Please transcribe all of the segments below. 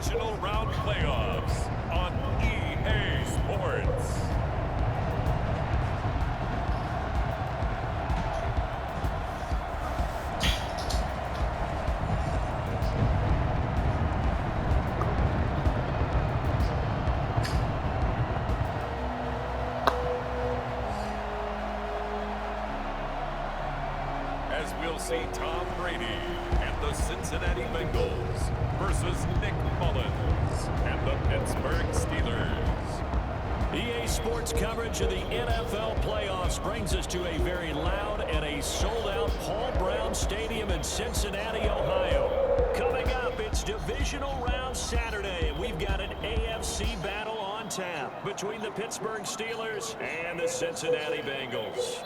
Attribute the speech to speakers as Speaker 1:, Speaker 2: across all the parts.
Speaker 1: Divisional Round Playoffs on EA Sports. As we'll see Tom Brady and the Cincinnati Bengals versus Nick Mullins and the Pittsburgh Steelers.
Speaker 2: EA Sports coverage of the NFL playoffs brings us to a very loud and a sold-out Paul Brown Stadium in Cincinnati, Ohio. Coming up, it's Divisional Round Saturday, and we've got an AFC battle on tap between the Pittsburgh Steelers and the Cincinnati Bengals.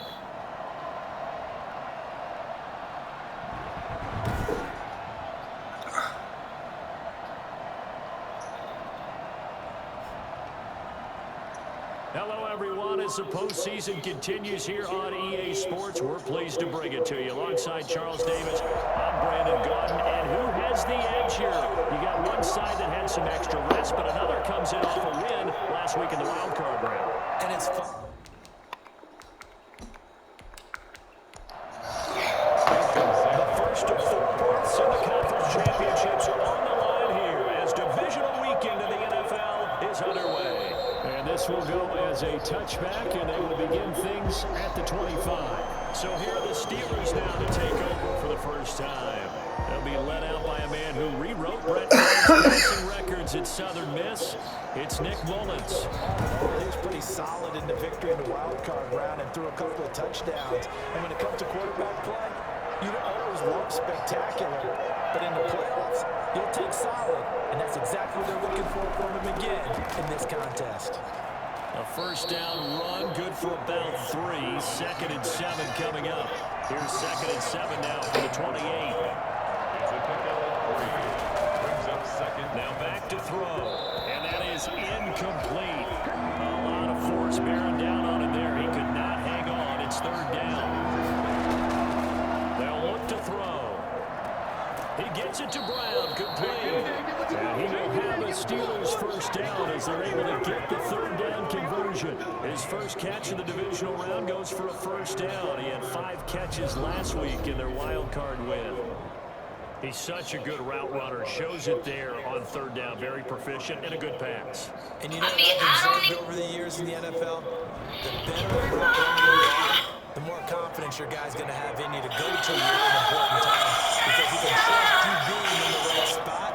Speaker 2: Hello, everyone. As the postseason continues here on EA Sports, we're pleased to bring it to you. Alongside Charles Davis, I'm Brandon Gaudin. And who has the edge here? You got one side that had some extra rest, but another comes in off a win last week in the wild card round. And it's fun. The first of 4 berths in the conference championships are on the line here as divisional weekend in the NFL is underway. And this will go as a touchback, and they will begin things at the 25. So here are the Steelers now to take over for the first time. They'll be led out by a man who rewrote Brett Favre's passing records at Southern Miss. It's Nick Mullins.
Speaker 3: He's pretty solid in the victory in the wild card round and threw a couple of touchdowns. And when it comes to quarterback play, you always want spectacular. But in the playoffs, you'll take solid. And that's exactly what they're looking for from him again in this contest.
Speaker 2: A first down run, good for about 3. 2nd and 7 coming up. Here's 2nd and 7 now for the 28.
Speaker 1: It's a pickup of 3. Brings up second.
Speaker 2: Now back to throw. And that is incomplete. A lot of force bearing down on him there. He could not hang on. It's 3rd down. They'll look to throw. He gets it to Brown, complete. And he will have a Steelers first down as they're able to get the 3rd down conversion. His first catch in the divisional round goes for a first down. He had 5 catches last week in their wild card win. He's such a good route runner. Shows it there on 3rd down. Very proficient and a good pass.
Speaker 3: And you know what I've observed over the years in the NFL? The better a route runner you are, the more confidence your guy's going to have in you to go to you at an important time. Because he can trust you being in the right spot,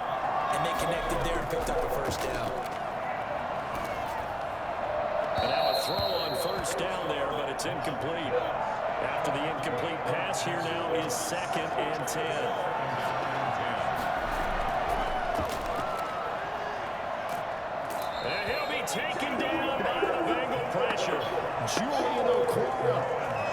Speaker 3: and they connected there and picked up a first down.
Speaker 2: And now a throw on first down there, but it's incomplete. After the incomplete pass, here now is 2nd and 10. And he'll be taken down by the Bengal pressure. Julian Okwara.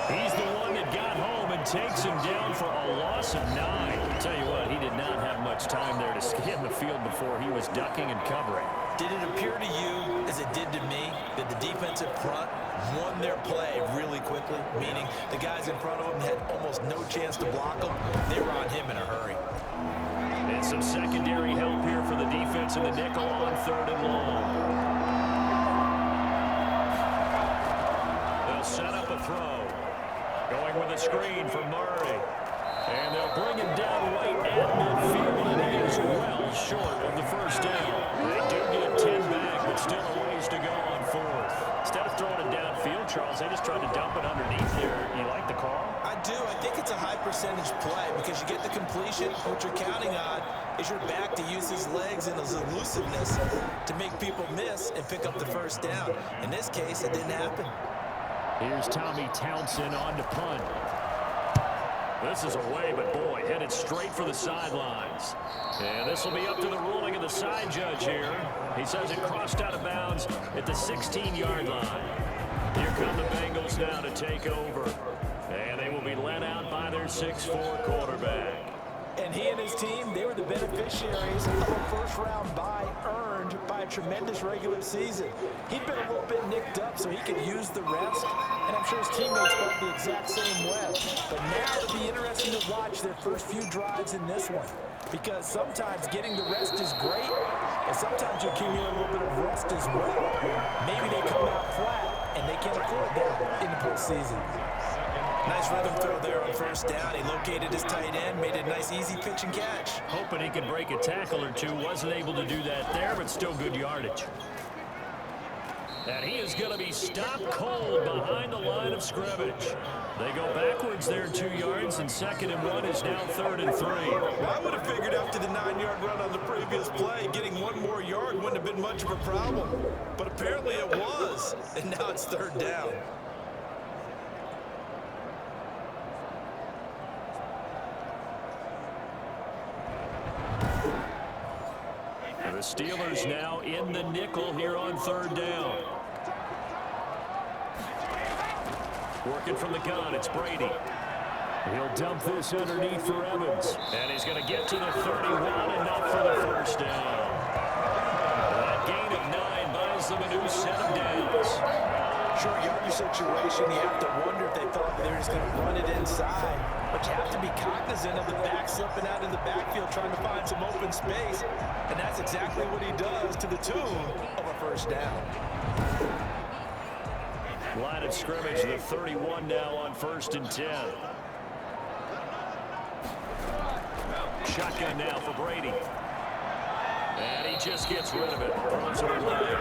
Speaker 2: He's the one that got home and takes him down for a loss of 9. I'll tell you what, he did not have much time there to scan the field before he was ducking and covering.
Speaker 3: Did it appear to you, as it did to me, that the defensive front won their play really quickly? Meaning the guys in front of him had almost no chance to block him. They were on him in a hurry.
Speaker 2: And some secondary help here for the defense in the nickel on 3rd and long. They'll set up a throw. Going with a screen for Murray. And they'll bring him down right at midfield, and he is well short of the first down. They do get 10 back, but still a ways to go on 4th. Instead of throwing it downfield, Charles, they just tried to dump it underneath there. You like the call?
Speaker 3: I do. I think it's a high percentage play because you get the completion. What you're counting on is your back to use his legs and his elusiveness to make people miss and pick up the first down. In this case, it didn't happen.
Speaker 2: Here's Tommy Townsend on to punt. This is away, but boy, headed straight for the sidelines. And this will be up to the ruling of the side judge here. He says it crossed out of bounds at the 16-yard line. Here come the Bengals now to take over. And they will be led out by their 6'4" quarterback.
Speaker 3: And he and his team, they were the beneficiaries of a first-round bye earned by a tremendous regular season. He'd been a little bit nicked up so he could use the rest, and I'm sure his teammates felt the exact same way. But now it'll be interesting to watch their first few drives in this one, because sometimes getting the rest is great, and sometimes you accumulate a little bit of rest as well. Maybe they come out flat, and they can't afford that in the postseason. Nice rhythm throw there on first down. He located his tight end, made it a nice easy pitch and catch.
Speaker 2: Hoping he could break a tackle or two. Wasn't able to do that there, but still good yardage. And he is going to be stopped cold behind the line of scrimmage. They go backwards there 2 yards, and 2nd and 1 is now 3rd and 3.
Speaker 3: Well, I would have figured after the 9-yard run on the previous play, getting one more yard wouldn't have been much of a problem. But apparently it was, and now it's 3rd down.
Speaker 2: The Steelers now in the nickel here on 3rd down. Working from the gun, it's Brady. He'll dump this underneath for Evans. And he's going to get to the 31, enough for the first down. That gain of 9 buys them a new set of downs.
Speaker 3: Short yardage situation, you have to wonder if they thought they were just going to run it inside. But you have to be cognizant of the back slipping out in the backfield trying to find some open space. And that's exactly what he does to the tune of a first down.
Speaker 2: Line of scrimmage, the 31 now on 1st and 10. Shotgun now for Brady. And he just gets rid of it. Throws it away.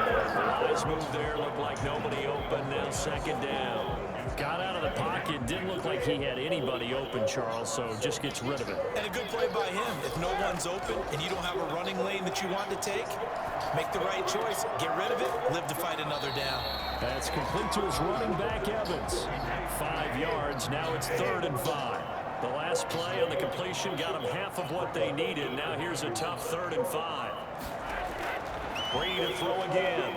Speaker 2: Nice move there. Looked like nobody open. Now 2nd down. Got out of the pocket. Didn't look like he had anybody open, Charles, so just gets rid of it.
Speaker 3: And a good play by him. If no one's open and you don't have a running lane that you want to take, make the right choice. Get rid of it. Live to fight another down.
Speaker 2: That's complete to his running back, Evans. 5 yards. Now it's 3rd and 5. The last play on the completion got them half of what they needed. Now here's a tough 3rd and 5. Brady to throw again.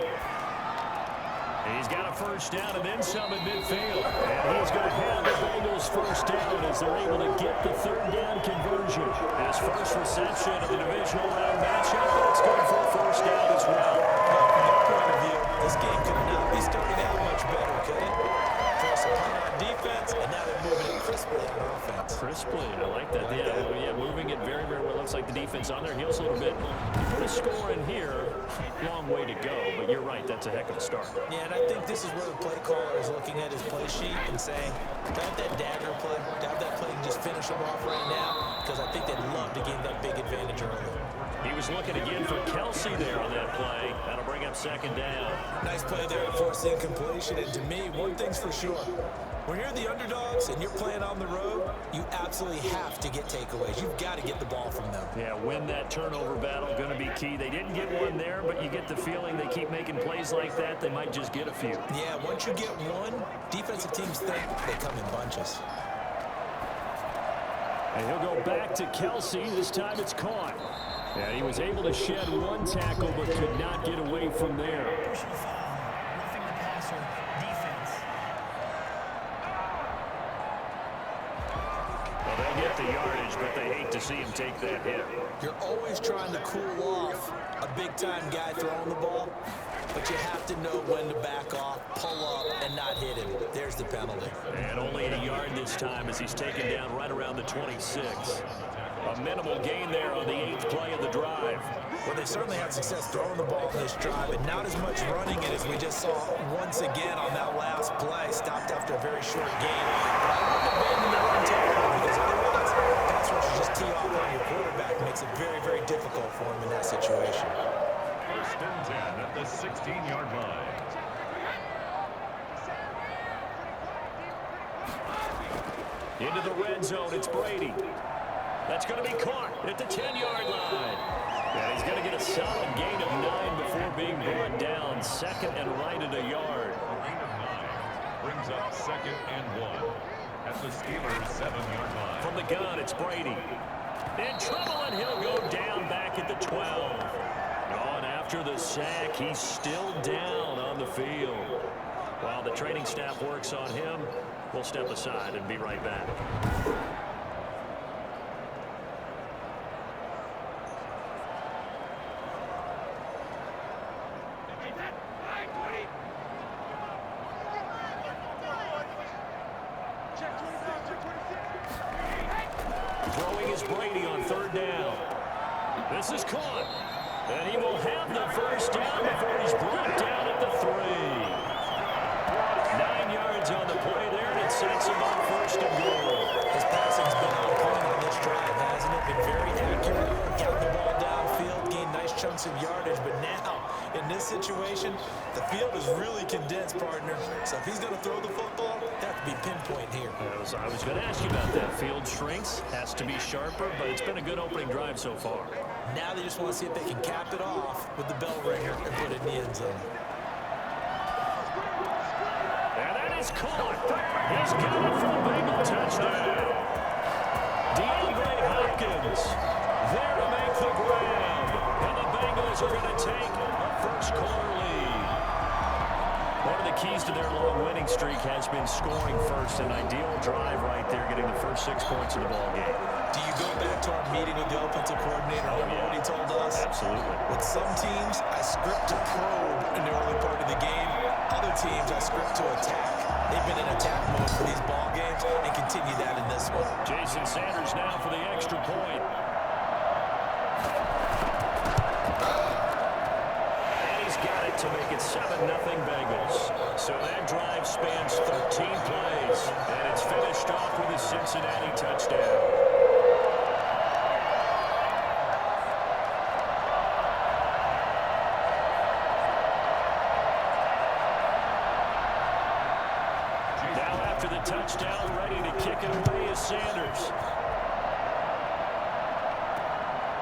Speaker 2: He's got a first down and then some in midfield. And he's going to have the Bengals first down as they're able to get the 3rd down conversion. His first reception of the divisional round matchup, but it's good for a first down as well.
Speaker 3: From their point of view, this game could not be starting out much better, could it? Force a punt on defense, and now they're moving it crisply on offense.
Speaker 2: Crisply, I like that. Yeah, moving it very, very well. Looks like the defense on their heels a little bit. You put a score in here, long way to go, but you're right, that's a heck of a start.
Speaker 3: Yeah, and I think this is where the play caller is looking at his play sheet and saying, to have that dagger play, to have that play and just finish them off right now, because I think they'd love to gain that big advantage early.
Speaker 2: He was looking again for Kelsey there on that play. That'll bring up 2nd down.
Speaker 3: Nice play there to force the incompletion, and to me, one thing's for sure. When you're the underdogs and you're playing on the road, you absolutely have to get takeaways. You've got to get the ball from them.
Speaker 2: Yeah, win that turnover battle, going to be key. They didn't get one there, but you get the feeling they keep making plays like that, they might just get a few.
Speaker 3: Yeah, once you get one, defensive teams think they come in bunches.
Speaker 2: And he'll go back to Kelsey. This time it's caught. Yeah, he was able to shed one tackle, but could not get away from there.
Speaker 4: Roughing the passer, defense.
Speaker 2: Well, they'll get the yardage, but they hate to see him take that hit.
Speaker 3: You're always trying to cool off a big-time guy throwing the ball, but you have to know when to back off, pull up, and not hit him. There's the penalty.
Speaker 2: And only a yard this time as he's taken down right around the 26. A minimal gain there on the 8th play of the drive.
Speaker 3: Well, they certainly had success throwing the ball in this drive, and not as much running it as we just saw once again on that last play. Stopped after a very short gain. But I wouldn't abandon the run totally, because otherwise, pass rushers just tee off on your quarterback. Makes it very, very difficult for him in that situation.
Speaker 1: 1st and 10 at the 16-yard line.
Speaker 2: Into the red zone, it's Brady. That's going to be caught at the 10-yard line. And he's going to get a solid gain of 9 before being brought down. 2nd and right at a yard.
Speaker 1: Gain of 9 brings up 2nd and 1 at the Steelers' 7-yard line.
Speaker 2: From the gun, it's Brady. In trouble, and he'll go down back at the 12. On after the sack, he's still down on the field. While the training staff works on him, we'll step aside and be right back. third down. This is caught. And he will have the first down before he's brought down at the 3. 9 yards on the play there, and it sets him up first and goal.
Speaker 3: His passing's been on point on this drive, hasn't it? Been very accurate. Got the ball downfield, gained nice chunks of yardage. But now, in this situation, the field is really condensed, partner. So if he's going to throw the football, they have to be pinpoint here.
Speaker 2: I was going to ask you about that. Field shrinks, has to be sharper, but it's been a good opening drive so far.
Speaker 3: Now they just want to see if they can cap it off with the bell ringer and put it in the end zone.
Speaker 2: And that is caught. He's got it for a Bengal touchdown. DeAndre Hopkins there to make the grab. And the Bengals are going to take a first-quarter lead. One of the keys to their long winning streak has been scoring first. An ideal drive right there, getting the first 6 points of the ball game.
Speaker 3: Do you go back to our meeting with the offensive coordinator? Remember what he told us?
Speaker 2: Absolutely.
Speaker 3: With some teams, I script to probe in the early part of the game. Other teams, I script to attack. They've been in attack mode for these ball games and continue that in this one.
Speaker 2: Jason Sanders now for the extra point. And he's got it to make it 7-0 Bengals. So that drive spans 13 plays, and it's finished off with a Cincinnati touchdown. Touchdown, ready to kick it away is Sanders.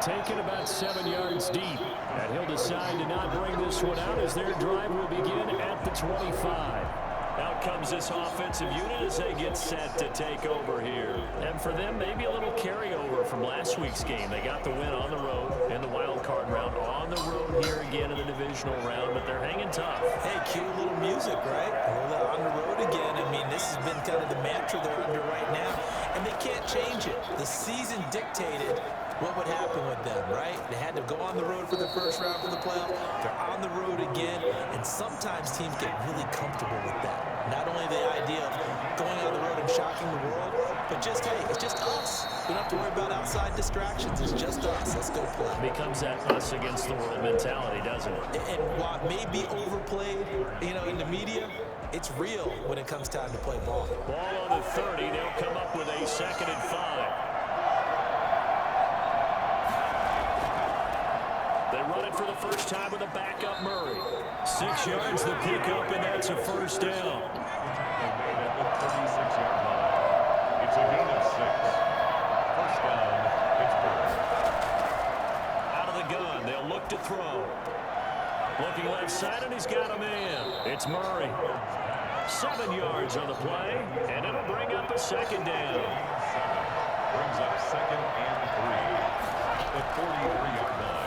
Speaker 2: Taken about 7 yards deep. And he'll decide to not bring this one out as their drive will begin at the 25. Out comes this offensive unit as they get set to take over here. And for them, maybe a little carryover from last week's game. They got the win on the road in the wild card round. On the road here again in the divisional round, but they're hanging tough.
Speaker 3: Hey, cue a little music, right? On the road again. I mean, this has been kind of the mantra they're under right now, and they can't change it. The season dictated what would happen with them, right? They had to go on the road for the first round for the playoff. They're on the road again, and sometimes teams get really comfortable with that. Not only the idea of going on the road and shocking the world, but just, hey, it's just us. We don't have to worry about outside distractions. It's just us. Let's go play.
Speaker 2: It becomes that us against the world mentality, doesn't it?
Speaker 3: And while it may be overplayed, in the media, it's real when it comes time to play ball.
Speaker 2: Ball on the 30. They'll come up with a 2nd and 5. They run it for the first time with a backup Murray. 6 yards the pickup, and that's a first down.
Speaker 1: It's a gain of 6. First down, Pittsburgh.
Speaker 2: Out of the gun, they'll look to throw. Looking left side, and he's got a man. It's Murray. 7 yards on the play, and it'll bring up a 2nd down.
Speaker 1: Brings up 2nd and 3. The 43-yard line.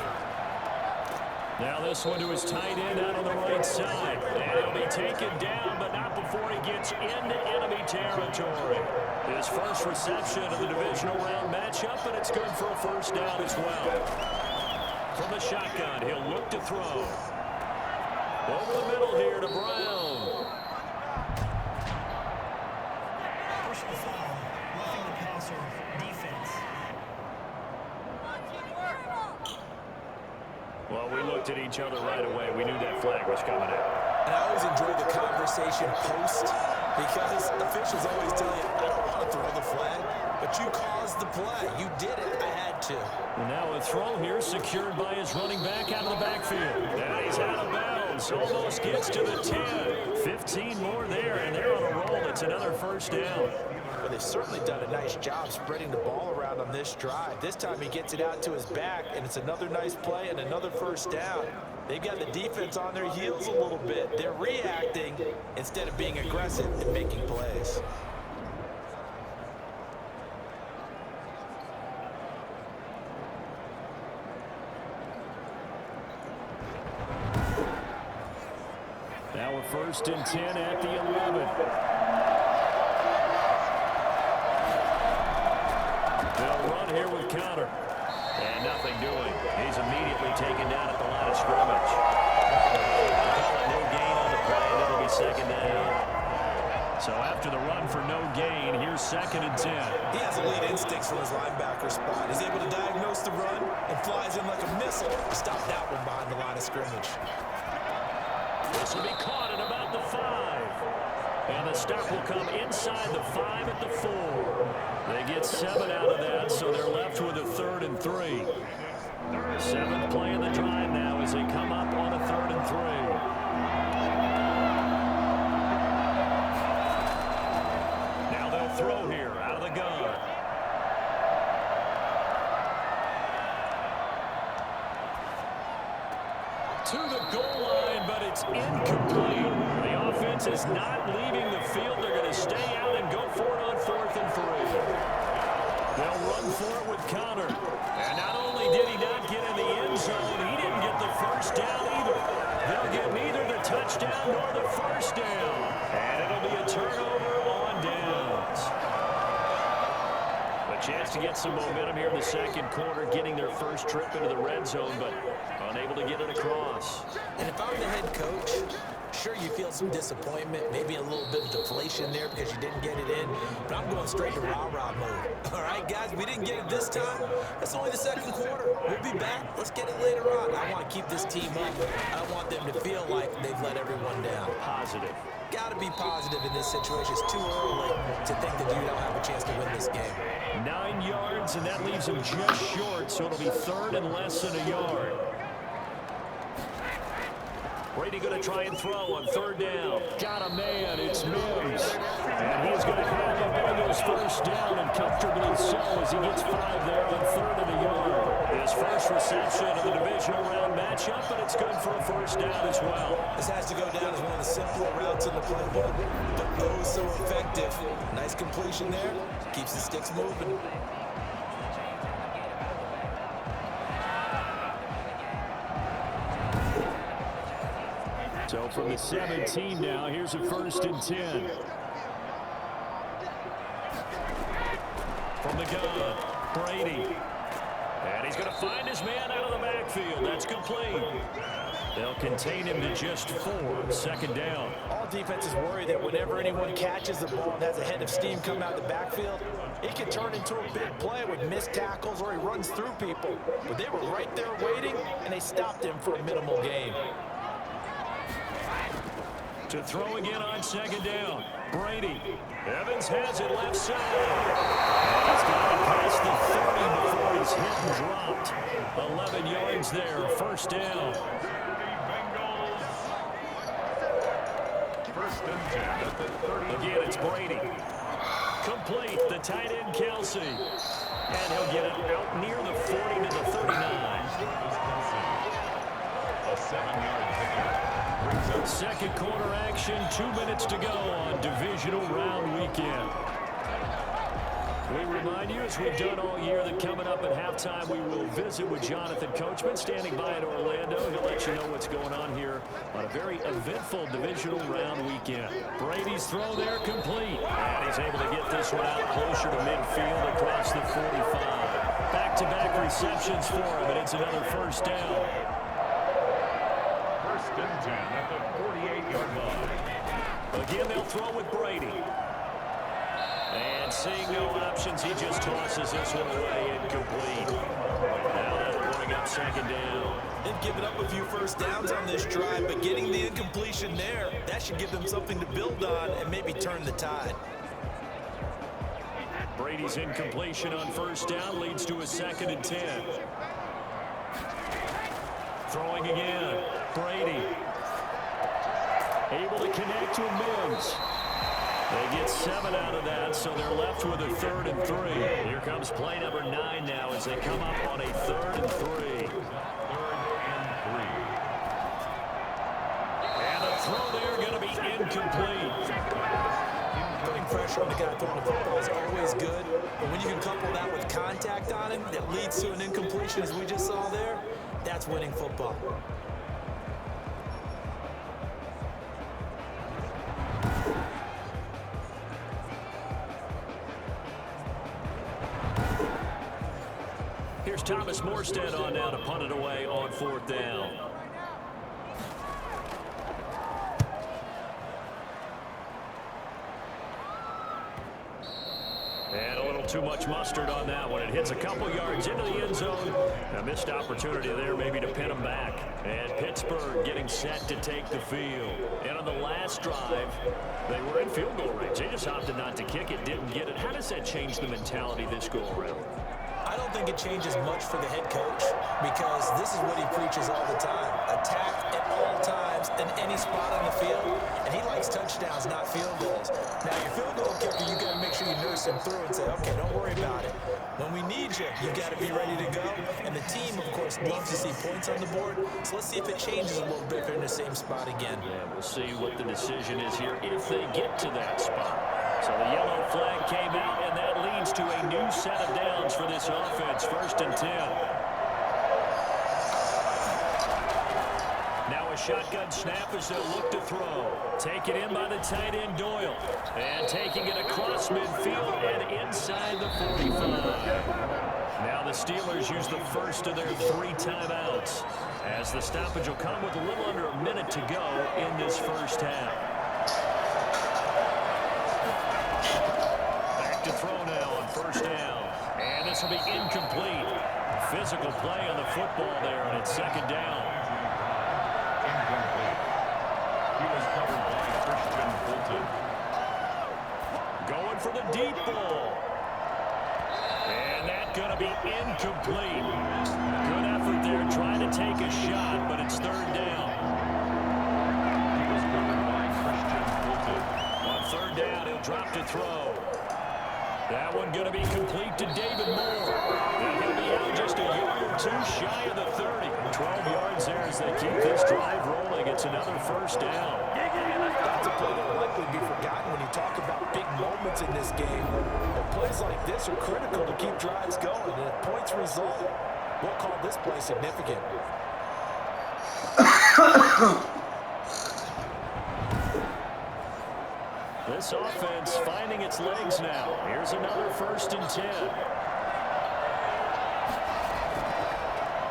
Speaker 2: Now this one to his tight end out on the right side. And he'll be taken down, but not before he gets into enemy territory. His first reception of the divisional round matchup, and it's good for a first down as well. From the shotgun, he'll look to throw. Over the middle here to Brown.
Speaker 4: Personal foul, roughing the passer, defense.
Speaker 2: Well, we looked at each other right away. We knew that flag was coming out.
Speaker 3: And I always enjoy the conversation post because officials always tell you, I don't want to throw the flag, but you caused the play. You did it. I had to.
Speaker 2: Well, now a throw here secured by his running back out of the backfield. And he's out of bounds. Almost gets to the 10. 15 more there, and they're on a roll. It's another first down.
Speaker 3: Well, they've certainly done a nice job spreading the ball around on this drive. This time he gets it out to his back, and it's another nice play and another first down. They've got the defense on their heels a little bit. They're reacting instead of being aggressive and making plays.
Speaker 2: Now a 1st and 10 at the 11. They'll run here with counter. And nothing doing. He's immediately taken down at the line of scrimmage. No gain on the play, and it'll be 2nd down. So after the run for no gain, here's here's 2nd and 10.
Speaker 3: He has elite instincts from his linebacker spot. He's able to diagnose the run and flies in like a missile to stop that one behind the line of scrimmage.
Speaker 2: This will be caught at about the 5. And the stop will come inside the 5 at the 4. They get 7 out of that, so they're left with a 3rd and 3. 7th play of the drive now as they come up on a 3rd and 3. Now they'll throw here out of the gun. To the goal line, but it's incomplete. The offense is not leaving the field. They're going to stay out and go for it on 4th and 3. They'll run for it with Connor. And not only did he not get in the end zone, he didn't get the first down either. They'll get neither the touchdown nor the first down. And it'll be a turnover on downs. A chance to get some momentum here in the 2nd quarter, getting their first trip into the red zone, but unable to get it across.
Speaker 3: And if I'm the head coach, sure, you feel some disappointment, maybe a little bit of deflation there because you didn't get it in, but I'm going straight to rah-rah mode. All right, guys, we didn't get it this time. That's only the 2nd quarter. We'll be back. Let's get it later on. I want to keep this team up. I don't want them to feel like they've let everyone down.
Speaker 2: Positive.
Speaker 3: Got to be positive in this situation. It's too early to think that you don't have a chance to win this game.
Speaker 2: 9 yards, and that leaves them just short, so it'll be 3rd and less than a yard. Brady going to try and throw on 3rd down. Got a man. It's Mims. And he's going to have the Bengals first down, and comfortably so as he gets 5 there on 3rd and a yard. His first reception of the divisional round matchup, but it's good for a first down as well.
Speaker 3: This has to go down as one of the simpler routes in the playbook, but oh so effective. Nice completion there. Keeps the sticks moving.
Speaker 2: So from the 17 now, here's a 1st and 10. From the gun, Brady. And he's going to find his man out of the backfield. That's complete. They'll contain him to just 4. 2nd down.
Speaker 3: All defenses worry that whenever anyone catches the ball and has a head of steam come out of the backfield, it can turn into a big play with missed tackles or he runs through people. But they were right there waiting, and they stopped him for a minimal gain.
Speaker 2: To throw again on 2nd down. Brady. Evans has it left side. He's got it past the 30 before he's hit and dropped. 11 yards there. 1st down.
Speaker 1: 1st and 10 at the 30.
Speaker 2: Again, it's Brady. Complete. The tight end, Kelsey. And he'll get it out near the 40 to the 39.
Speaker 1: A 7-yard pickup.
Speaker 2: 2nd quarter action, 2 minutes to go on Divisional Round Weekend. We remind you, as we've done all year, that coming up at halftime, we will visit with Jonathan Coachman, standing by in Orlando. He'll let you know what's going on here on a very eventful Divisional Round Weekend. Brady's throw there complete. And he's able to get this one out closer to midfield across the 45. Back-to-back receptions for him, and it's another 1st down.
Speaker 1: 1st and 10 at the 48-yard line.
Speaker 2: Again, they'll throw with Brady. And seeing no options, he just tosses this one away, incomplete. Now that'll bring up 2nd down.
Speaker 3: They've given up a few first downs on this drive, but getting the incompletion there, that should give them something to build on and maybe turn the tide.
Speaker 2: Brady's incompletion on 1st down leads to a 2nd and 10. Throwing again. Brady. Able to connect to Mims. They get 7 out of that, so they're left with a 3rd and 3. Here comes play number 9 now as they come up on a 3rd and 3.
Speaker 1: 3rd and 3.
Speaker 2: And the throw there going to be incomplete.
Speaker 3: Putting pressure on the guy throwing the football is always good, but when you can couple that with contact on him that leads to an incompletion, as we just saw there, that's winning football.
Speaker 2: Here's Thomas Morstead on now to punt it away on 4th down. too much mustard on that one. It hits a couple yards into the end zone. A missed opportunity there maybe to pin them back. And Pittsburgh getting set to take the field. And on the last drive, they were in field goal range. They just opted not to kick it, didn't get it. How does that change the mentality this go around?
Speaker 3: I don't think it changes much for the head coach because this is what he preaches all the time. Attack at all times in any spot on the field, and he likes touchdowns, not field goals. Now, your field goal kicker, you got to make sure you nurse him through and say, okay, don't worry about it. When we need you, you got to be ready to go. And the team, of course, loves to see points on the board. So let's see if it changes a little bit if they're in the same spot again.
Speaker 2: Yeah, we'll see what the decision is here if they get to that spot. So the yellow flag came out, and that leads to a new set of downs for this offense. 1st and 10. Now a shotgun snap as they'll look to throw. Taken in by the tight end Doyle. And taking it across midfield and inside the 45. Now the Steelers use the first of their 3 timeouts, as the stoppage will come with a little under a minute to go in this first half. To throw now on 1st down. And this will be incomplete. Physical play on the football there, and it's 2nd down.
Speaker 1: Incomplete. He was covered by Christian Fulton.
Speaker 2: Going for the deep ball. And that's going to be incomplete. Good effort there trying to take a shot, but it's 3rd down.
Speaker 1: He was covered by Christian Fulton.
Speaker 2: On 3rd down, he'll drop to throw. That one going to be complete to David Moore. And he'll be out just a yard or 2 shy of the 30. 12 yards there as they keep this drive rolling. It's another 1st down.
Speaker 3: That's a play that will likely be forgotten when you talk about big moments in this game. But plays like this are critical to keep drives going. And if points result, we'll call this play significant.
Speaker 2: This offense finding its legs now. Here's another 1st and 10.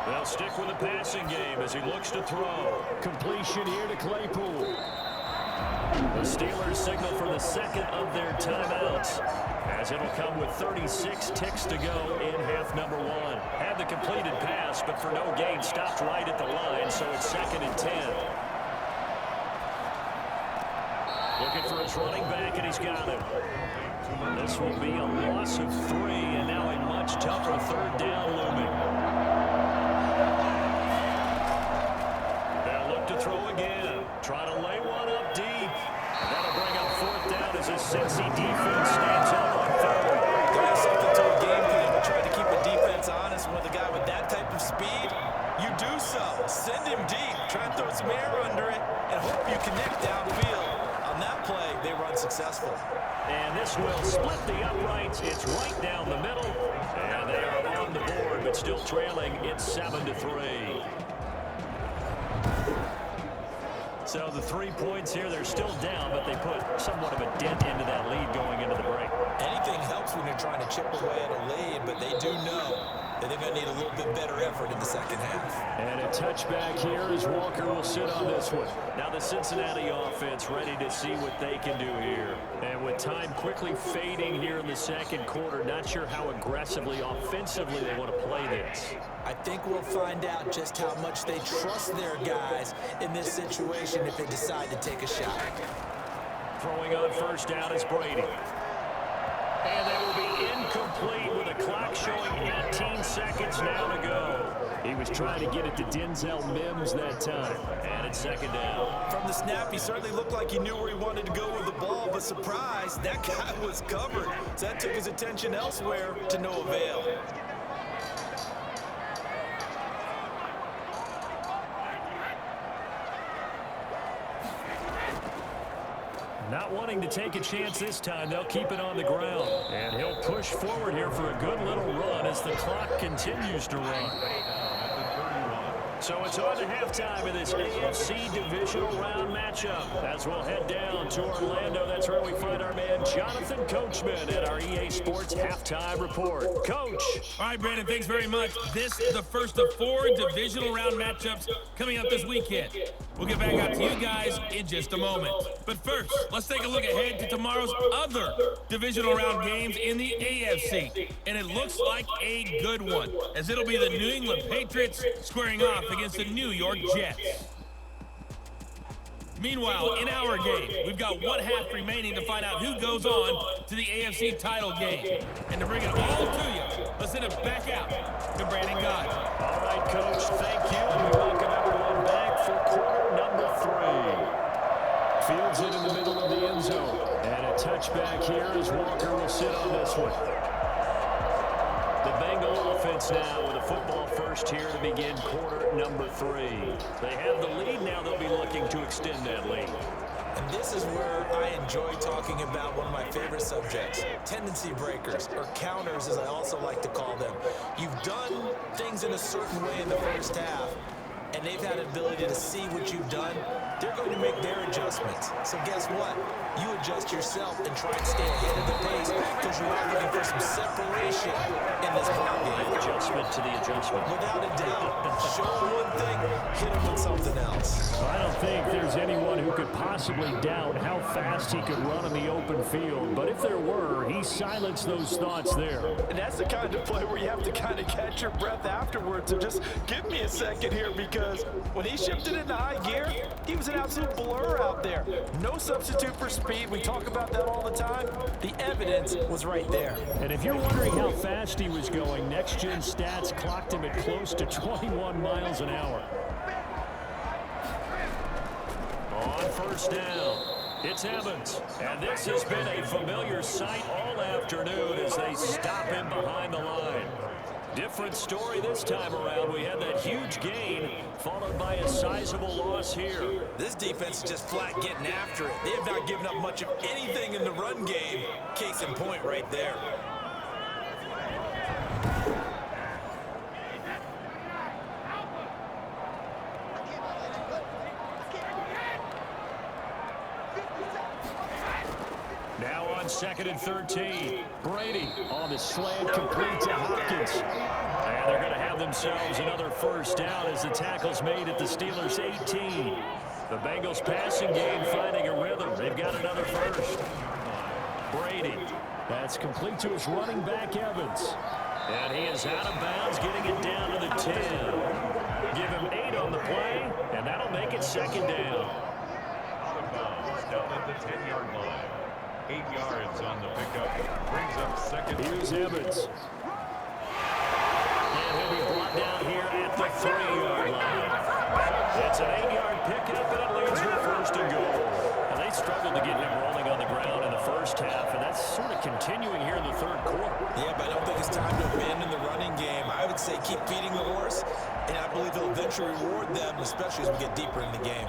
Speaker 2: They'll stick with the passing game as he looks to throw. Completion here to Claypool. The Steelers signal for the 2nd of their timeouts, as it'll come with 36 ticks to go in half number 1. Had the completed pass, but for no gain, stopped right at the line, so it's 2nd and 10. Looking for his running back, and he's got him. This will be a loss of 3, and now a much tougher 3rd down looming. They'll look to throw again. Try to lay one up deep. That'll bring up 4th down as his Cincy defense stands up on 3rd.
Speaker 3: There is something to a game plan. We're trying to keep the defense honest. With a guy with that type of speed, you do so. Send him deep. Try and throw some air under it, and hope you connect downfield. On that play, they were unsuccessful.
Speaker 2: And this will split the uprights. It's right down the middle. And they are on the board, but still trailing. It's 7-3. So the 3 points here, they're still down, but they put somewhat of a dent into that lead going into the break.
Speaker 3: Anything helps when you're trying to chip away at a lead, but they do know that they're going to need a little bit better effort in the 2nd half.
Speaker 2: And a touchback here as Walker will sit on this one. Now the Cincinnati offense ready to see what they can do here. And with time quickly fading here in the 2nd quarter, not sure how aggressively, offensively they want to play this.
Speaker 3: I think we'll find out just how much they trust their guys in this situation if they decide to take a shot.
Speaker 2: Throwing on 1st down is Brady. And they will be incomplete with a clock showing 18 seconds now to go. He was trying to get it to Denzel Mims that time. And it's 2nd down.
Speaker 3: From the snap, he certainly looked like he knew where he wanted to go with the ball, but surprise, that guy was covered. So that took his attention elsewhere to no avail.
Speaker 2: Not wanting to take a chance this time, they'll keep it on the ground. And he'll push forward here for a good little run as the clock continues to run. So it's on to halftime of this AFC Divisional round matchup. As we'll head down to Orlando, that's where we find our man Jonathan Coachman at our EA Sports Halftime Report. Coach.
Speaker 5: All right, Brandon, thanks very much. This is the first of 4 divisional round matchups coming up this weekend. We'll get back out to you guys in just a moment. But first, let's take a look ahead to tomorrow's other divisional round games in the AFC. And it looks like a good one, as it'll be the New England Patriots squaring off against the New York Jets. Meanwhile, in our game, we've got one half remaining to find out who goes on to the AFC title game. And to bring it all to you, let's send it back out to Brandon God.
Speaker 2: All right, Coach, thank you. And we welcome everyone back for quarter number 3. Fields it in the middle of the end zone. And a touchback here as Walker will sit on this one. The Bengal offense now with a football first here to begin quarter number 3. They have the lead now. They'll be looking to extend that lead.
Speaker 3: And this is where I enjoy talking about one of my favorite subjects, tendency breakers, or counters as I also like to call them. You've done things in a certain way in the first half, and they've had an ability to see what you've done. They're going to make their adjustments. So guess what? You adjust yourself and try and stay ahead of the pace because you're not looking for some separation in this ball game.
Speaker 2: Adjustment to the adjustment.
Speaker 3: Without a doubt. Show them one thing, hit them with something else.
Speaker 2: I don't think there's anyone who could possibly doubt how fast he could run in the open field. But if there were, he silenced those thoughts there.
Speaker 6: And that's the kind of play where you have to kind of catch your breath afterwards. So just give me a second here, because when he shifted into high gear, he was an absolute blur out there. No substitute for speed. We talk about that all the time.
Speaker 3: The evidence was right there.
Speaker 2: And if you're wondering how fast he was going, next-gen stats clocked him at close to 21 miles an hour. On first down, it's Evans. And this has been a familiar sight all afternoon as they stop him behind the line. Different story this time around. We had that huge gain followed by a sizable loss here.
Speaker 3: This defense is just flat getting after it. They have not given up much of anything in the run game. Case in point right there.
Speaker 2: Now on 2nd and 13. Brady on the slant, complete to Hopkins. And they're going to have themselves another first down as the tackle's made at the Steelers' 18. The Bengals passing game finding a rhythm. They've got another first. Brady. That's complete to his running back, Evans. And he is out of bounds, getting it down to the 10. Give him 8 on the play, and that'll make it 2nd down.
Speaker 1: Out of bounds, down at the 10-yard line. 8 yards on the pickup. Brings up 2nd.
Speaker 2: Here's Evans. And he'll be brought down here at the 3-yard line. It's an 8-yard pickup, and it leads for 1st and goal. And they struggled to get him rolling on the ground in the first half, and that's sort of continuing here in the 3rd quarter.
Speaker 3: Yeah, but I don't think it's time to abandon the running game. I would say keep feeding the horse, and I believe it'll eventually reward them, especially as we get deeper in the game.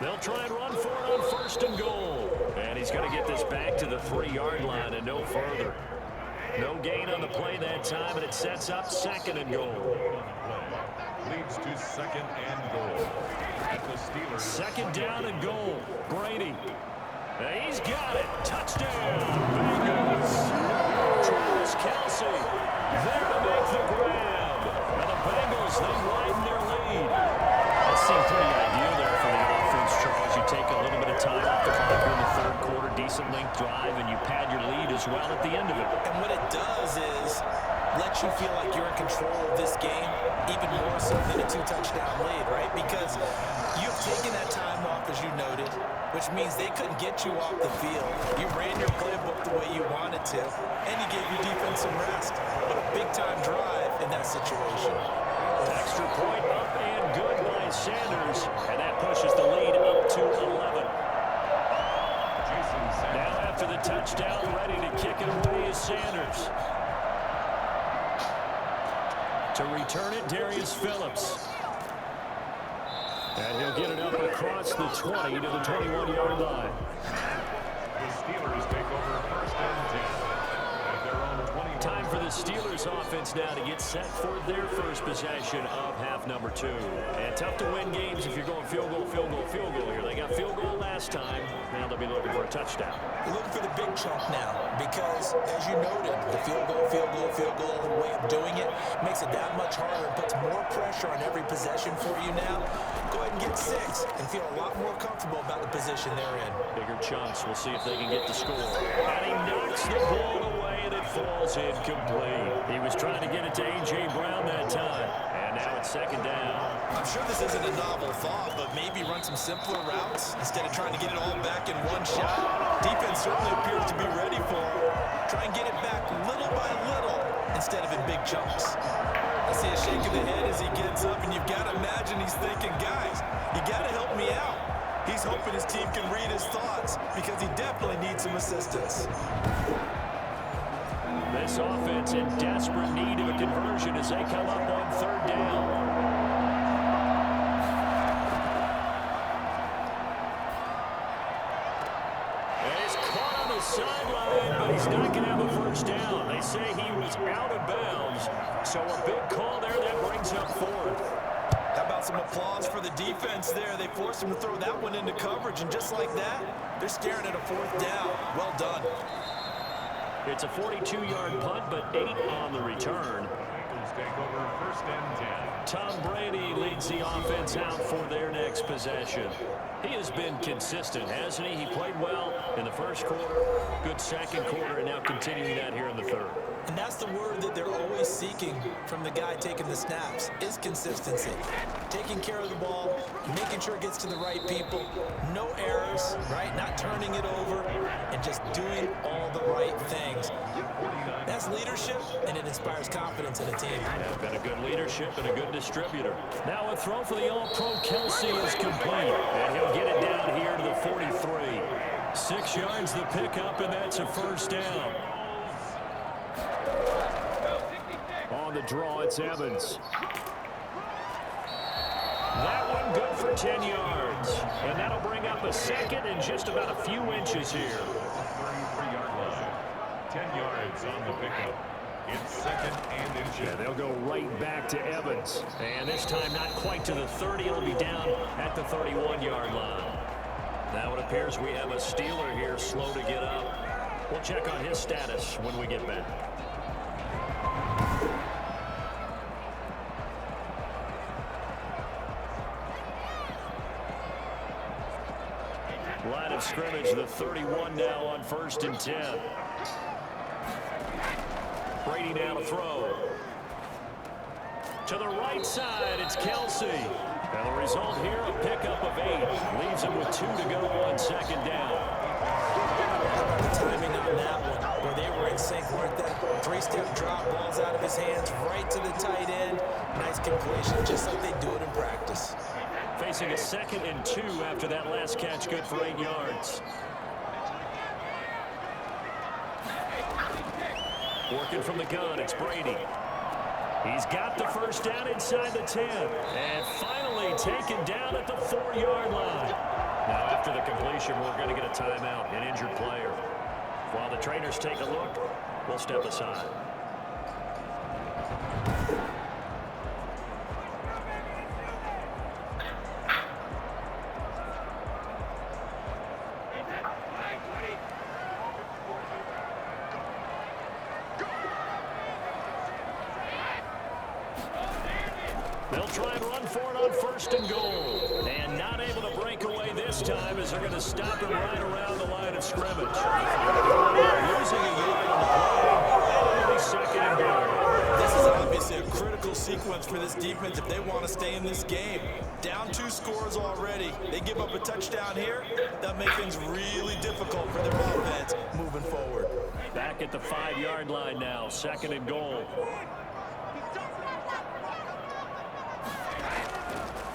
Speaker 2: They'll try and run for it on 1st and goal. And he's going to get this back to the 3-yard line and no further. No gain on the play that time, and it sets up 2nd and goal.
Speaker 1: Leads to 2nd and goal. At the Steelers.
Speaker 2: 2nd down and goal. Brady. He's got it. Touchdown. Bengals. Travis Kelce there to make the grab. And the Bengals, they widen their lead. That seemed pretty ideal there for the offense, Charles. You take a little bit of time off the clock in the 3rd quarter, decent length drive, and you pad your lead as well at the end of it.
Speaker 3: And what it does is let you feel like you're in control of this game, even more so than a 2-touchdown lead, right? Because you've taken that time off, as you noted, which means they couldn't get you off the field. You ran your playbook the way you wanted to, and you gave your defense some rest. But a big-time drive in that situation.
Speaker 2: Extra point up and good by Sanders, and that pushes the lead up to 11. Now after the touchdown, ready to kick it away is Sanders. To return it, Darius Phillips. And he'll get it up across the 20 to the 21-yard line.
Speaker 1: The Steelers take over 1st and 10. At their own 20.
Speaker 2: Time for the Steelers offense now to get set for their first possession of half number 2. And tough to win games if you're going field goal, field goal, field goal here. They got field goal last time. Now they'll be looking for a touchdown.
Speaker 3: They're looking for the big chunk now because, as you noted, the field goal, field goal, field goal way of doing it makes it that much harder and puts more pressure on every possession for you now. Go ahead and get 6 and feel a lot more comfortable about the position they're in.
Speaker 2: Bigger chunks. We'll see if they can get the score. And he knocks the ball away, and it falls incomplete. He was trying to get it to A.J. Brown that time. And now it's second down.
Speaker 3: I'm sure this isn't a novel thought, but maybe run some simpler routes instead of trying to get it all back in one shot. Defense certainly appears to be ready for it. Try and get it back little by little instead of in big chunks. I see a shake of the head as he gets up, and you've got to imagine he's thinking, guys, you got to help me out. He's hoping his team can read his thoughts because he definitely needs some assistance.
Speaker 2: This offense in desperate need of a conversion as they come up on third down. And he's caught on the sideline, but he's not going to have a first down. They say he was out of bounds, so a big call there that brings up fourth.
Speaker 3: How about some applause for the defense there? They forced him to throw that one into coverage, and just like that, they're staring at a fourth down. Well done.
Speaker 2: It's a 42-yard punt, but 8 on the return.
Speaker 1: Take over first and 10.
Speaker 2: Tom Brady leads the offense out for their next possession. He has been consistent, hasn't he? He played well in the first quarter, good second quarter, and now continuing that here in the third.
Speaker 3: And that's the word that they're always seeking from the guy taking the snaps, is consistency. Taking care of the ball, making sure it gets to the right people, no errors, right? Not turning it over, and just doing all the right things. That's leadership, and it inspires confidence in a team.
Speaker 2: Yeah, been a good leadership and a good distributor. Now a throw for the All-Pro Kelsey is complete, and he'll get it down here to the 43. 6 yards the pickup, and that's a first down. On the draw, it's Evans. That one good for 10 yards. And that'll bring up a second and just about a few inches here.
Speaker 1: 33-yard line. 10 yards on the pickup. It's second and inches.
Speaker 2: Yeah, they'll go right back to Evans. And this time not quite to the 30. It'll be down at the 31-yard line. Now it appears we have a Steeler here slow to get up. We'll check on his status when we get back. Line of scrimmage, the 31 now on first and 10. Brady now to throw. To the right side, it's Kelsey. And the result here, a pickup of 8. Leaves him with 2 to go on second down.
Speaker 3: The timing on that one, where they were in sync, weren't they? 3-step drop, balls out of his hands, right to the tight end. Nice completion, just like they do it in practice.
Speaker 2: Facing a 2nd and 2 after that last catch, good for 8 yards. Working from the gun, it's Brady. He's got the first down inside the 10. And finally taken down at the 4-yard line. Now after the completion, we're going to get a timeout, an injured player. While the trainers take a look, we'll step aside. They'll try and run for it on first and goal. And not able to break away this time as they're going to stop him right around the line of scrimmage. Losing a yard on the play. And it'll be second and goal.
Speaker 3: This is obviously a critical sequence for this defense if they want to stay in this game. Down 2 scores already. They give up a touchdown here. That'll make things really difficult for their offense moving forward.
Speaker 2: Back at the 5-yard line now. Second and goal.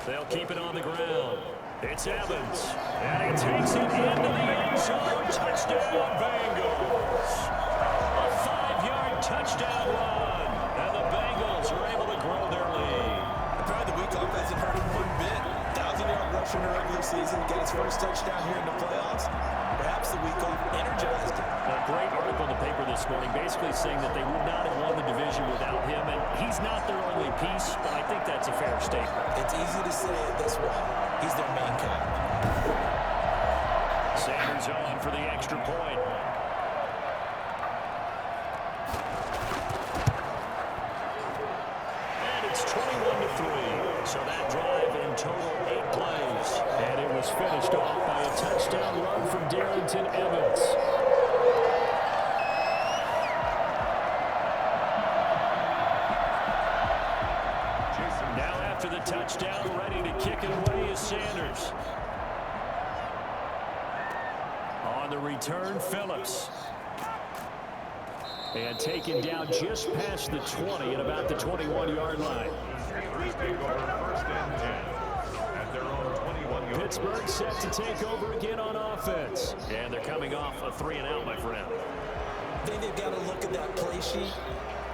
Speaker 2: They'll keep it on the ground. It's Evans. And he takes it into the end zone. Touchdown, Bengals. A 5-yard touchdown run. And the Bengals are able to grow their lead.
Speaker 3: Probably the week off hasn't hurt him one bit. 1,000-yard rush in the regular season. Get his first touchdown here in the playoffs. Perhaps the week off energized him.
Speaker 2: A great article in the paper this this morning, basically saying that they would not have won the division without him, and he's not their only piece, but I think that's a fair statement.
Speaker 3: It's easy to say it this way. He's their main guy.
Speaker 2: Sanders on for the extra point. And it's 21-3. So that drive in total 8 plays. And it was finished off by a touchdown run from Darrington Evans. Now after the touchdown, ready to kick it away is Sanders. On the return, Phillips. And taken down just past the 20 at about the 21-yard line. Pittsburgh set to take over again on offense. And they're coming off a 3-and-out, my friend.
Speaker 3: I think they've got to look at that play sheet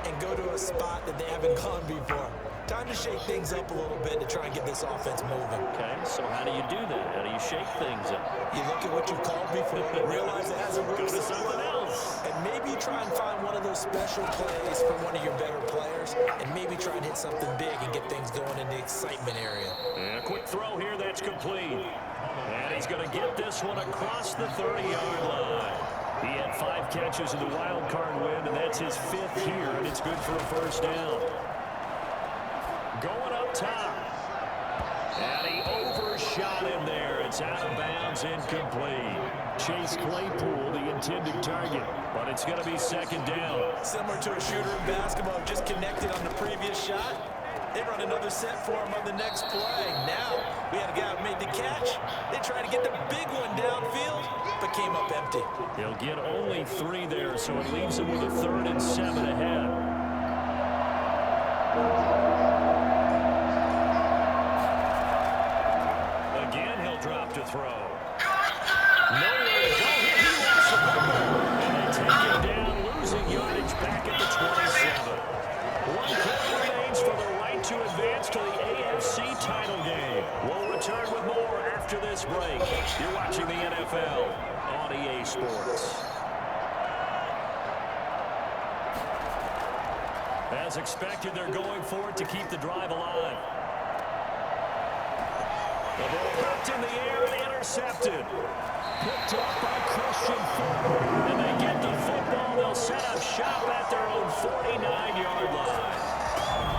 Speaker 3: and go to a spot that they haven't gone before. Time to shake things up a little bit to try and get this offense moving.
Speaker 2: Okay, so how do you do that? How do you shake things up?
Speaker 3: You look at what you've called before, realize it hasn't worked.
Speaker 2: Go to something else.
Speaker 3: And maybe try and find one of those special plays for one of your better players, and maybe try and hit something big and get things going in the excitement area.
Speaker 2: And a quick throw here, that's complete. And he's going to get this one across the 30-yard line. He had 5 catches in the wild card win, and that's his 5th here, and it's good for a first down. Going up top. And he overshot him there. It's out of bounds, incomplete. Chase Claypool, the intended target, but it's going to be second down.
Speaker 3: Similar to a shooter in basketball, just connected on the previous shot. They run another set for him on the next play. Now, we had a guy who made the catch. They tried to get the big one downfield, but came up empty.
Speaker 2: He'll get only 3 there, so it leaves him with a 3rd and 7 ahead. Drop to throw. Nowhere to go here. He wants the football. And they take him down, losing yardage back at the 27. 1 quarter remains for the right to advance to the AFC title game. We'll return with more after this break. You're watching the NFL on EA Sports. As expected, they're going for it to keep the drive alive. The ball popped in the air and intercepted. Picked up by Christian Fulton. And they get the football. They'll set up shop at their own 49-yard line.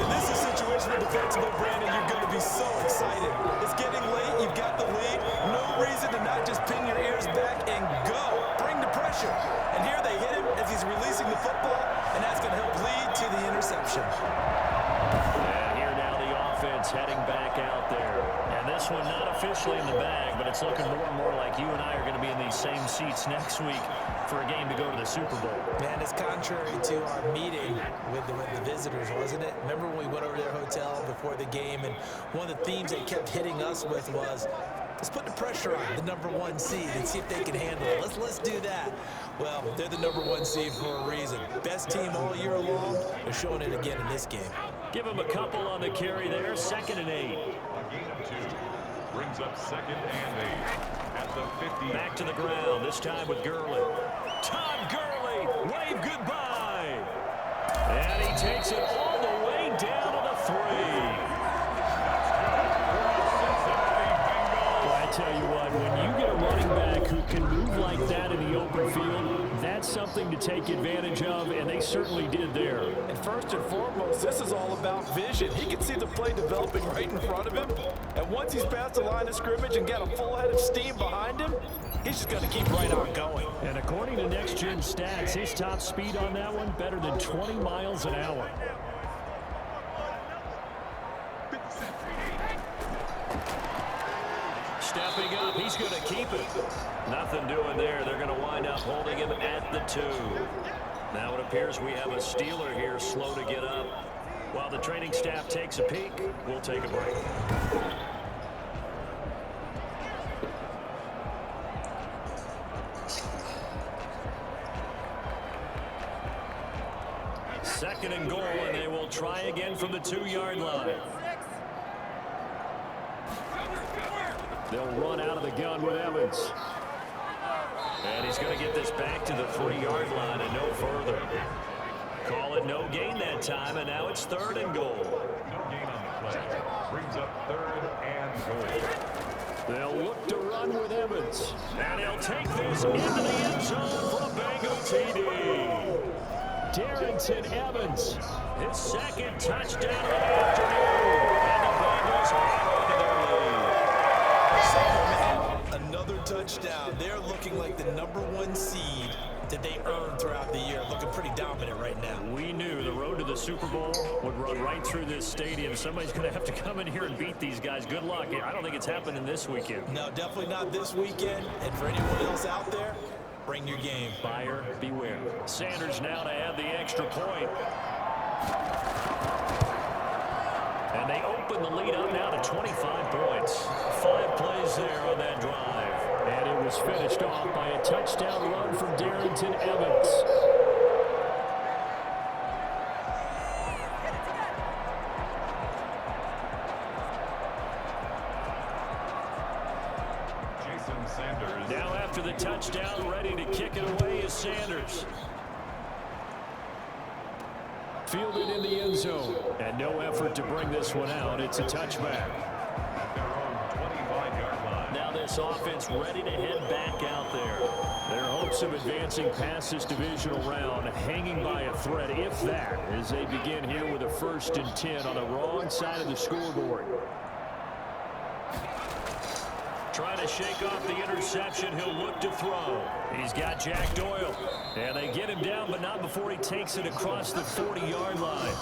Speaker 3: And this is a situation that defensively, Brandon, you're going to be so excited. It's getting late. You've got the lead. No reason to not just pin your ears back and go. Bring the pressure. And here they hit him as he's releasing the football. And that's going to help lead to the interception.
Speaker 2: And here now the offense heading back out there. And this one not officially in the bag, but it's looking more and more like you and I are going to be in these same seats next week for a game to go to the Super Bowl.
Speaker 3: Man, it's contrary to our meeting with the visitors, wasn't it? Remember when we went over to their hotel before the game, and one of the themes they kept hitting us with was, let's put the pressure on the #1 seed and see if they can handle it. Let's do that. Well, they're the #1 seed for a reason. Best team all year long. They're showing it again in this game.
Speaker 2: Give them a couple on the carry there. 2nd and 8.
Speaker 1: A gain of 2 brings up 2nd and 8 at the 50.
Speaker 2: Back to the ground, this time with Gurley. Todd Gurley, wave goodbye. And he takes it all the way down to the 3. Well, I tell you what, when you get a running back who can move like that in the open field, that's something to take advantage of, and they certainly did there.
Speaker 6: And first and foremost, this is all about vision. He can see the play developing right in front of him. And once he's past the line of scrimmage and got a full head of steam behind him, he's just going to keep right on going.
Speaker 2: And according to Next Gen Stats, his top speed on that one, better than 20 miles an hour. Stepping up, he's going to keep it. Nothing doing there. They're going to wind up holding him at the 2. Now it appears we have a Steeler here slow to get up. While the training staff takes a peek, we'll take a break. Second and goal, and they will try again from the 2-yard line. They'll run out of the gun with Evans. And he's going to get this back to the 3-yard line and no further. Call it no gain that time, and now it's 3rd and goal.
Speaker 1: No gain on the play. Brings up 3rd and goal.
Speaker 2: They'll look to run with Evans. And he'll take this into the end zone for a Bengal TD. Darrington Evans, his 2nd touchdown of the afternoon. And the Bengals hold on to their lead.
Speaker 3: Another touchdown. They're looking like the #1 seed that they earned throughout the year. Looking pretty dominant right now.
Speaker 2: We knew the road to the Super Bowl would run right through this stadium. Somebody's going to have to come in here and beat these guys. Good luck. I don't think it's happening this weekend.
Speaker 3: No, definitely not this weekend. And for anyone else out there, bring your game.
Speaker 2: Buyer beware. Sanders now to add the extra point. And they open the lead up now to 25 points. 5 plays there on that drive. And it was finished off by a touchdown run from Darrington Evans.
Speaker 1: Jason Sanders.
Speaker 2: Now after the touchdown, ready to kick it away is Sanders. Fielded in the end zone. And no effort to bring this one out. It's a touchback.
Speaker 1: At their own 25-yard line.
Speaker 2: Now this offense ready to head back out there. Their hopes of advancing past this divisional round hanging by a thread, if that, as they begin here with a 1st and 10 on the wrong side of the scoreboard. Trying to shake off the interception. He'll look to throw. He's got Jack Doyle. And they get him down, but not before he takes it across the 40-yard line.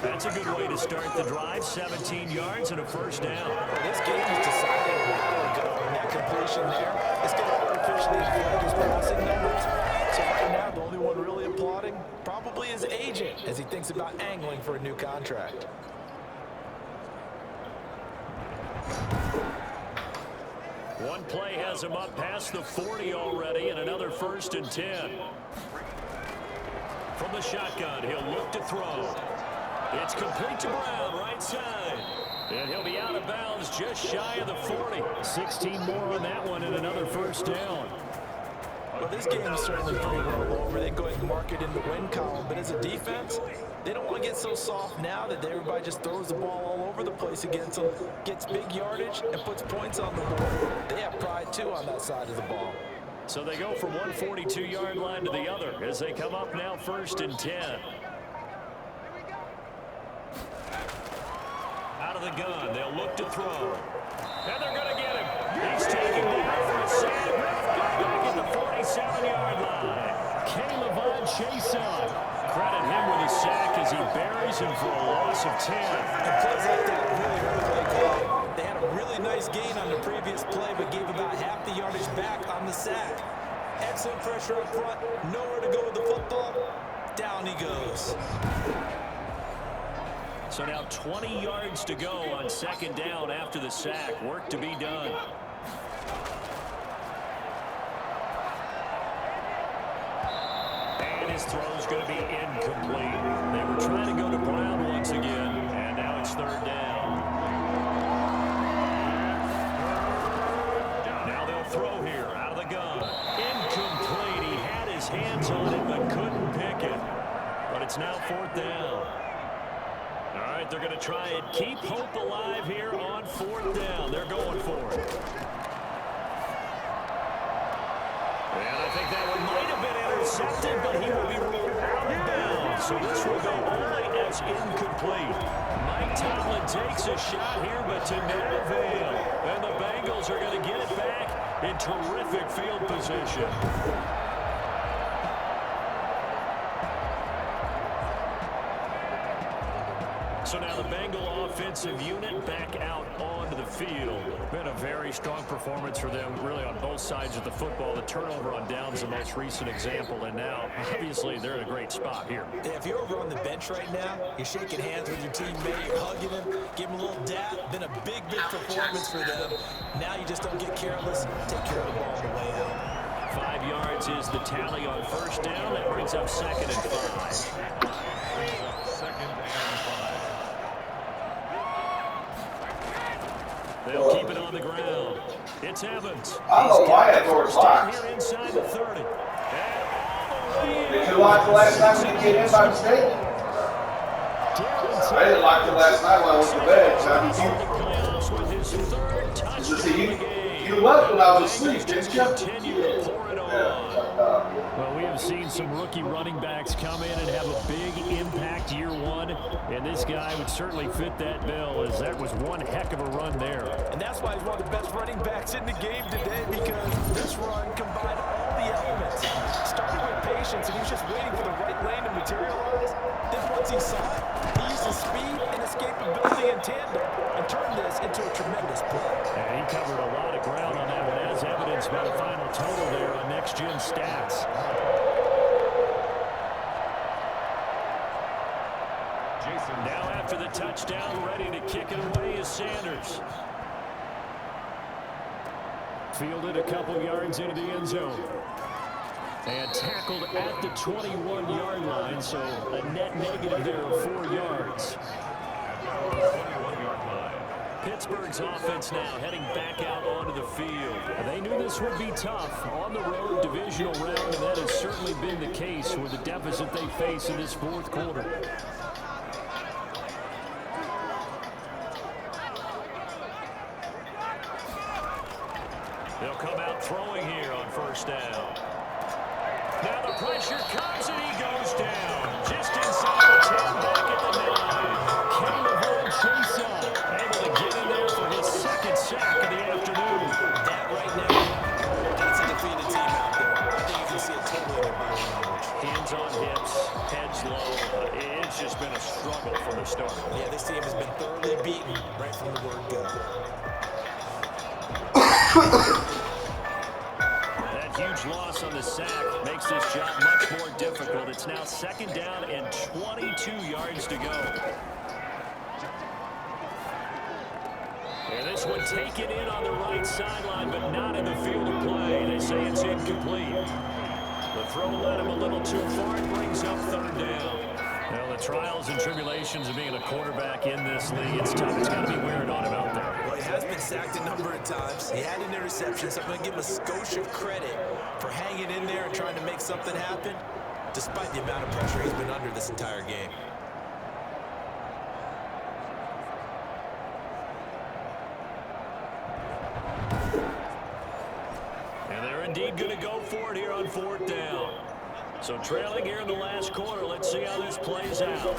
Speaker 2: That's a good way to start the drive. 17 yards and a 1st down.
Speaker 3: Well, this game is decided a while ago. And that completion there, it's going to artificially inflate his passing numbers. So right now, the only one really applauding probably his agent as he thinks about angling for a new contract.
Speaker 2: One play has him up past the 40 already, and another 1st and 10. From the shotgun, he'll look to throw. It's complete to Brown, right side. And he'll be out of bounds just shy of the 40. 16 more on that one and another 1st down.
Speaker 3: Well, this game is certainly pretty roll over. They go ahead and mark it in the win column. But as a defense, they don't want to get so soft now that everybody just throws the ball all over the place against them, gets big yardage, and puts points on the board. They have pride, too, on that side of the ball.
Speaker 2: So they go from one 42-yard line to the other as they come up now 1st and 10. Out of the gun, they'll look to throw. And they're going to get him. He's taking down for a sack. Back at the 47-yard line. Caleb Chason. Credit him with a sack as he buries him for a loss of 10.
Speaker 3: And plays like that really hurt the play. They had a really nice gain on the previous play, but gave about half the yardage back on the sack. Excellent pressure up front. Nowhere to go with the football. Down he goes.
Speaker 2: So now 20 yards to go on 2nd down after the sack. Work to be done. And his throw's going to be incomplete. They were trying to go to Brown once again, and now it's 3rd down. Now they'll throw here out of the gun. Incomplete. He had his hands on it but couldn't pick it. But it's now 4th down. All right, they're going to try and keep hope alive here on 4th down. They're going for it. And I think that one might have been intercepted, but he will be ruled out of bounds. So this will go only as incomplete. Mike Tomlin takes a shot here, but to no avail. And the Bengals are going to get it back in terrific field position. So now the Bengal offensive unit back out onto the field. Been a very strong performance for them, really on both sides of the football. The turnover on downs the most recent example, and now, obviously, they're in a great spot here.
Speaker 3: If you're over on the bench right now, you're shaking hands with your teammate, you're hugging him, giving him a little dap. Been a big performance for them. Now you just don't get careless. Take care of the ball on the way out.
Speaker 2: 5 yards is the tally on 1st down. That brings up 2nd and 5.
Speaker 1: 2nd and 5.
Speaker 2: They'll keep it on the ground. It's Evans.
Speaker 7: I don't know why that door's locked.
Speaker 2: Here inside the 30.
Speaker 7: Did you lock it last night when you get in by mistake? I didn't lock it last night when I went to bed. You left when I was asleep, didn't you?
Speaker 2: Well, we have seen some rookie running backs come in and have a big impact year one, and this guy would certainly fit that bill, as that was one heck of a run there.
Speaker 3: And that's why he's one of the best running backs in the game today, because this run combined all the elements. Started with patience, and he was just waiting for the right lane to materialize. Then once he saw it, he used his speed and escapability in tandem and turned this into a tremendous play.
Speaker 2: And he covered a lot of ground on that one, as evidenced by the final total there on next-gen stats. Now after the touchdown, ready to kick it away is Sanders. Fielded a couple yards into the end zone. And tackled at the 21-yard line, so a net negative there of 4 yards. Pittsburgh's offense now heading back out onto the field. They knew this would be tough on the road divisional round, and that has certainly been the case with the deficit they face in this fourth quarter. They'll come out throwing here on first down. Now the pressure comes and he goes down. Just inside the 10, back at the 9. Caleb Chase able to get in there for his second sack of the afternoon.
Speaker 3: That right now, that's a defeated team out there. I think you can see it totally in their body language.
Speaker 2: Hands on hips, heads low. It's just been a struggle from the start.
Speaker 3: Yeah, this team has been thoroughly beaten right from the word go.
Speaker 2: That huge loss on the sack makes this job much more difficult. It's now second down and 22 yards to go. And this one taken in on the right sideline, but not in the field of play. They say it's incomplete. The throw led him a little too far. It brings up third down. Well, the trials and tribulations of being a quarterback in this league, it's tough. It's got to be wearing on him out there.
Speaker 3: Well, he has been sacked a number of times. He had an interception, so I'm going to give him a skosh of credit for hanging in there and trying to make something happen, despite the amount of pressure he's been under this entire game.
Speaker 2: And they're indeed going to go for it here on fourth down. So trailing here in the last quarter. Let's see how this plays out.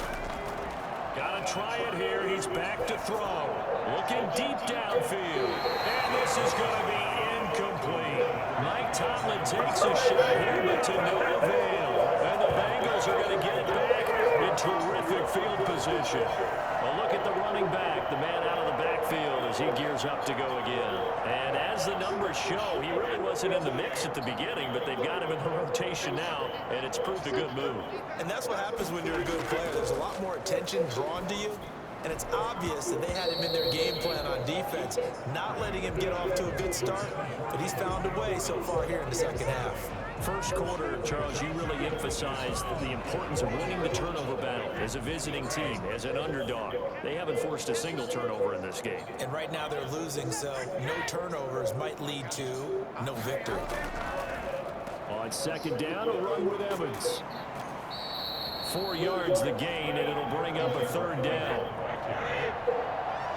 Speaker 2: Got to try it here. He's back to throw. Looking deep downfield. And this is going to be incomplete. Mike Tomlin takes a shot here, but to no avail. And the Bengals are going to get it back in terrific field position. A look at the running back, the man out of the backfield as he gears up to go again. And as the numbers show, he really wasn't in the mix at the beginning, but they've got him in the rotation now, and it's proved a good move.
Speaker 3: And that's what happens when you're a good player. There's a lot more attention drawn to you, and it's obvious that they had him in their game plan on defense, not letting him get off to a good start, but he's found a way so far here in the second half.
Speaker 2: First quarter, Charles, you really emphasized the importance of winning the turnover battle as a visiting team, as an underdog. They haven't forced a single turnover in this game.
Speaker 3: And right now they're losing, so no turnovers might lead to no victory.
Speaker 2: On second down, a run with Evans. 4 yards the gain, and it'll bring up a third down.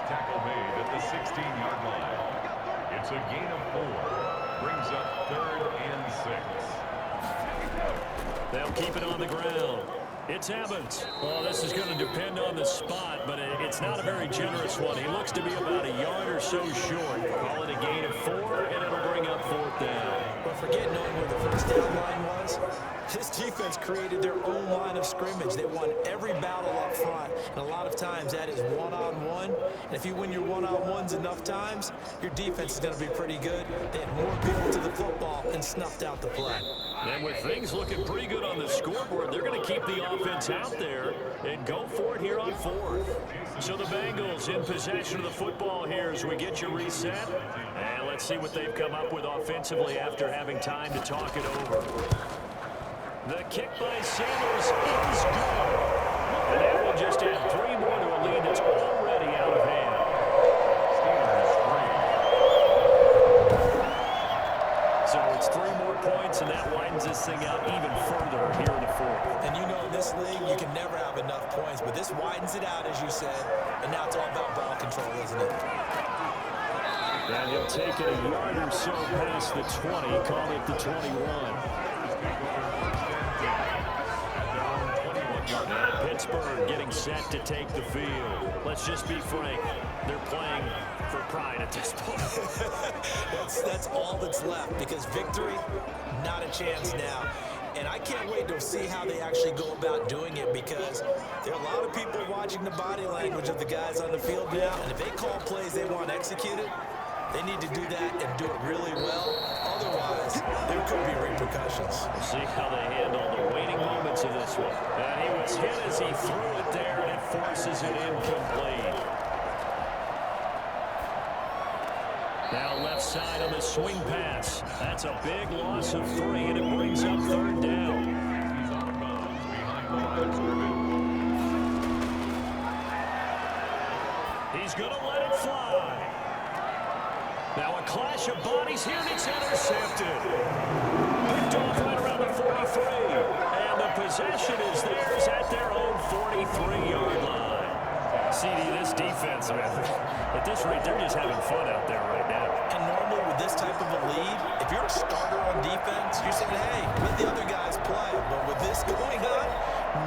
Speaker 1: Tackle made at the 16-yard line. It's a gain of 4. Brings up 3rd and 6.
Speaker 2: They'll keep it on the ground. It's Evans. Well, this is going to depend on the spot, but it's not a very generous one. He looks to be about a yard or so short. Call it a gain of 4, and it'll bring up fourth down.
Speaker 3: But forget knowing where the first down line was. This defense created their own line of scrimmage. They won every battle up front, and a lot of times that is one-on-one. And if you win your one-on-ones enough times, your defense is going to be pretty good. They had more people to the football and snuffed out the play.
Speaker 2: And with things looking pretty good on the scoreboard, they're going to keep the offense out there and go for it here on fourth. So the Bengals in possession of the football here as we get you reset. And let's see what they've come up with offensively after having time to talk it over. The kick by Sanders is good. And that will just add 3 more to a lead that's already out of hand. this thing out even further here in the fourth.
Speaker 3: And you know, in this league, you can never have enough points, but this widens it out, as you said, and now it's all about ball control, isn't it?
Speaker 2: And he'll take it a yard or so past the 20, call it the 21. And Pittsburgh getting set to take the field. Let's just be frank, they're playing for pride at this point.
Speaker 3: That's all that's left, because victory, not a chance now. And I can't wait to see how they actually go about doing it, because there are a lot of people watching the body language of the guys on the field now, and if they call plays they want executed, they need to do that and do it really well. Otherwise, there could be repercussions.
Speaker 2: We'll see how they handle the waning moments of this one. And he was hit as he threw it there, and it forces it incomplete. Now left side on the swing pass. That's a big loss of 3, and it brings up third down. He's going to let it fly. Now a clash of bodies here, and it's intercepted. Picked off right around the 43. And the possession is theirs at their own 43-yard line. CD, this defense, man, at this rate, they're just having fun out there right now.
Speaker 3: And normally with this type of a lead, if you're a starter on defense, you're saying, hey, let the other guys play. But with this going on,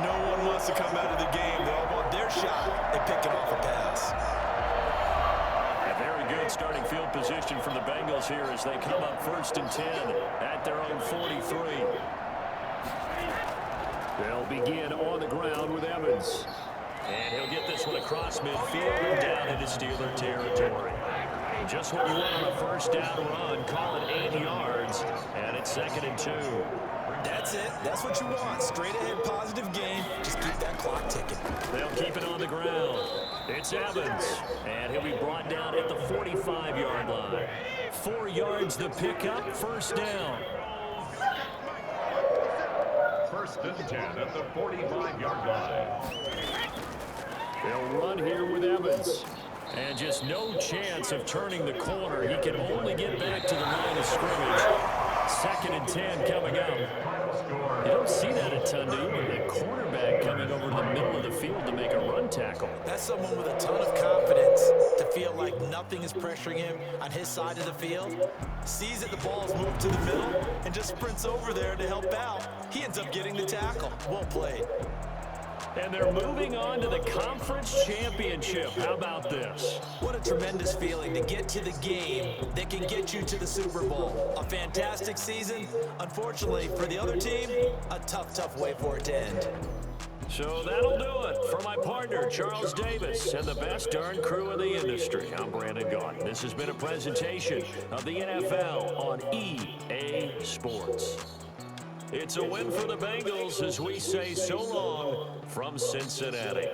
Speaker 3: no one wants to come out of the game. They all want their shot at picking off a pass.
Speaker 2: Good starting field position for the Bengals here as they come up 1st and 10 at their own 43. They'll begin on the ground with Evans. And he'll get this one across midfield and down into Steeler territory. Just what you want on a first down run. Call it 8 yards. And it's 2nd and 2.
Speaker 3: That's it. That's what you want. Straight ahead, positive game. Just keep that clock ticking.
Speaker 2: They'll keep it on the ground. It's Evans. And he'll be brought down at the 45-yard line. 4 yards the pickup. First down.
Speaker 1: 1st and 10 at the 45-yard line.
Speaker 2: They'll run here with Evans. And just no chance of turning the corner. He can only get back to the line of scrimmage. 2nd and 10 coming up. You don't see that a ton, do you? A cornerback coming over to the middle of the field to make a run tackle.
Speaker 3: That's someone with a ton of confidence to feel like nothing is pressuring him on his side of the field. Sees that the ball's moved to the middle and just sprints over there to help out. He ends up getting the tackle. Well played.
Speaker 2: And they're moving on to the conference championship. How about this?
Speaker 3: What a tremendous feeling to get to the game that can get you to the Super Bowl. A fantastic season. Unfortunately, for the other team, a tough way for it to end.
Speaker 2: So that'll do it for my partner, Charles Davis, and the best darn crew in the industry. I'm Brandon Gaudin. This has been a presentation of the NFL on EA Sports. It's a win for the Bengals as we say so long from Cincinnati.